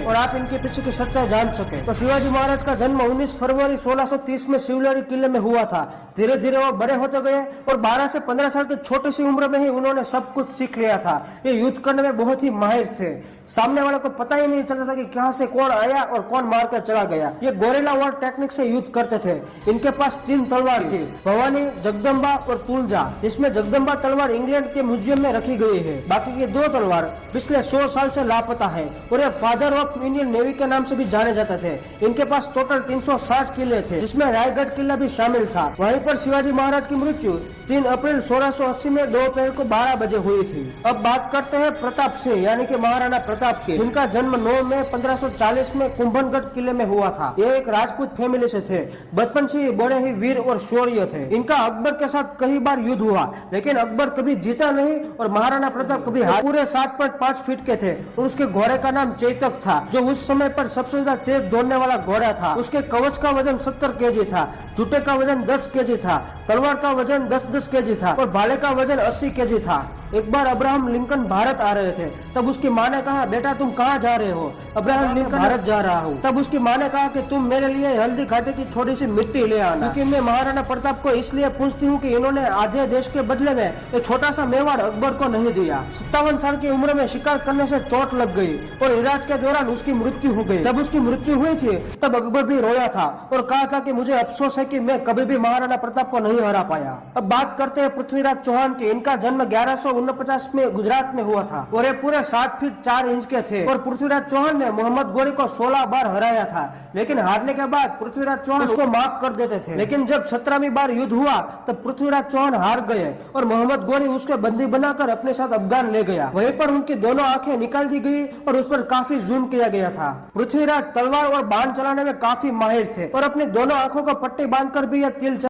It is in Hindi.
और आप इनके पीछे की सच्चाई जान सके। तो शिवाजी महाराज का जन्म 19 फरवरी 1630 में शिवलारी किले में हुआ था। धीरे धीरे वो बड़े होते गए और 12 से 15 साल की छोटी सी उम्र में ही उन्होंने सब कुछ सीख लिया था। ये युद्ध करने में बहुत ही माहिर थे। सामने वाले को पता ही नहीं चलता था कि कहां से कौन आया और कौन मार कर चला गया। ये गोरेला वॉर टेक्निक से युद्ध करते थे। इनके पास 3 तलवार थी, भवानी, जगदम्बा और तुलजा, जिसमें जगदम्बा तलवार इंग्लैंड के म्यूजियम में रखी गई है। बाकी ये 2 तलवार पिछले 100 साल से लापता है और ये फादर ऑफ इंडियन नेवी के नाम से भी जाने जाते थे। इनके पास टोटल 360 किले थे, जिसमें रायगढ़ किला भी शामिल था। वहीं पर शिवाजी महाराज की मृत्यु 3 अप्रैल 1680 में दोपहर को 12 बजे हुई थी। अब बात करते हैं प्रताप सिंह यानी कि महाराणा प्रताप के, जिनका जन्म 9 मई 1540 में कुंभलगढ़ किले में हुआ था। ये एक राजपूत फैमिली से थे। बचपन से ही बड़े ही वीर और शौर्य थे। इनका अकबर के साथ कई बार युद्ध हुआ, लेकिन अकबर कभी जीता नहीं और महाराणा प्रताप कभी हार। पूरे 7.5 फीट के थे और उसके घोड़े का नाम चेतक था, जो उस समय पर सबसे ज्यादा तेज दौड़ने वाला घोड़ा था। उसके कवच का वजन 70 केजी था, जूते का वजन 10 केजी था, तलवार का वजन 10-10 केजी था और भाले का वजन 80 केजी था। एक बार अब्राहम लिंकन भारत आ रहे थे, तब उसकी माँ ने कहा, बेटा तुम कहाँ जा रहे हो? अब्राहम लिंकन, भारत जा रहा हूँ। तब उसकी माँ ने कहा कि तुम मेरे लिए हल्दी घाटी की थोड़ी सी मिट्टी ले आना, क्योंकि मैं महाराणा प्रताप को इसलिए पूछती हूँ कि इन्होंने आधे देश के बदले में एक छोटा सा मेवाड़ अकबर को नहीं दिया। 57 साल की उम्र में शिकार करने से चोट लग गई और इलाज के दौरान उसकी मृत्यु हो गई। जब उसकी मृत्यु हुई थी तब अकबर भी रोया था और कहा था कि मुझे अफसोस है कि मैं कभी भी महाराणा प्रताप को नहीं हरा पाया। अब बात करते हैं पृथ्वीराज चौहान की। इनका जन्म 1149 में गुजरात में हुआ था और ये पूरे 7 फीट 4 इंच के थे और पृथ्वीराज चौहान ने मोहम्मद गोरी को 16 बार हराया था, लेकिन हारने के बाद पृथ्वीराज चौहान उसको माफ कर देते थे। लेकिन जब 17वीं बार युद्ध हुआ तब पृथ्वीराज चौहान हार गए और मोहम्मद गोरी उसके बंदी बनाकर अपने साथ अफगान ले गया। वहीं पर उनकी दोनों आंखें निकाल दी गई और उस पर काफी जुल्म किया गया था। पृथ्वीराज तलवार और बाण चलाने में काफी माहिर थे और अपनी दोनों आंखों को पट्टी बांधकर भी यह तीर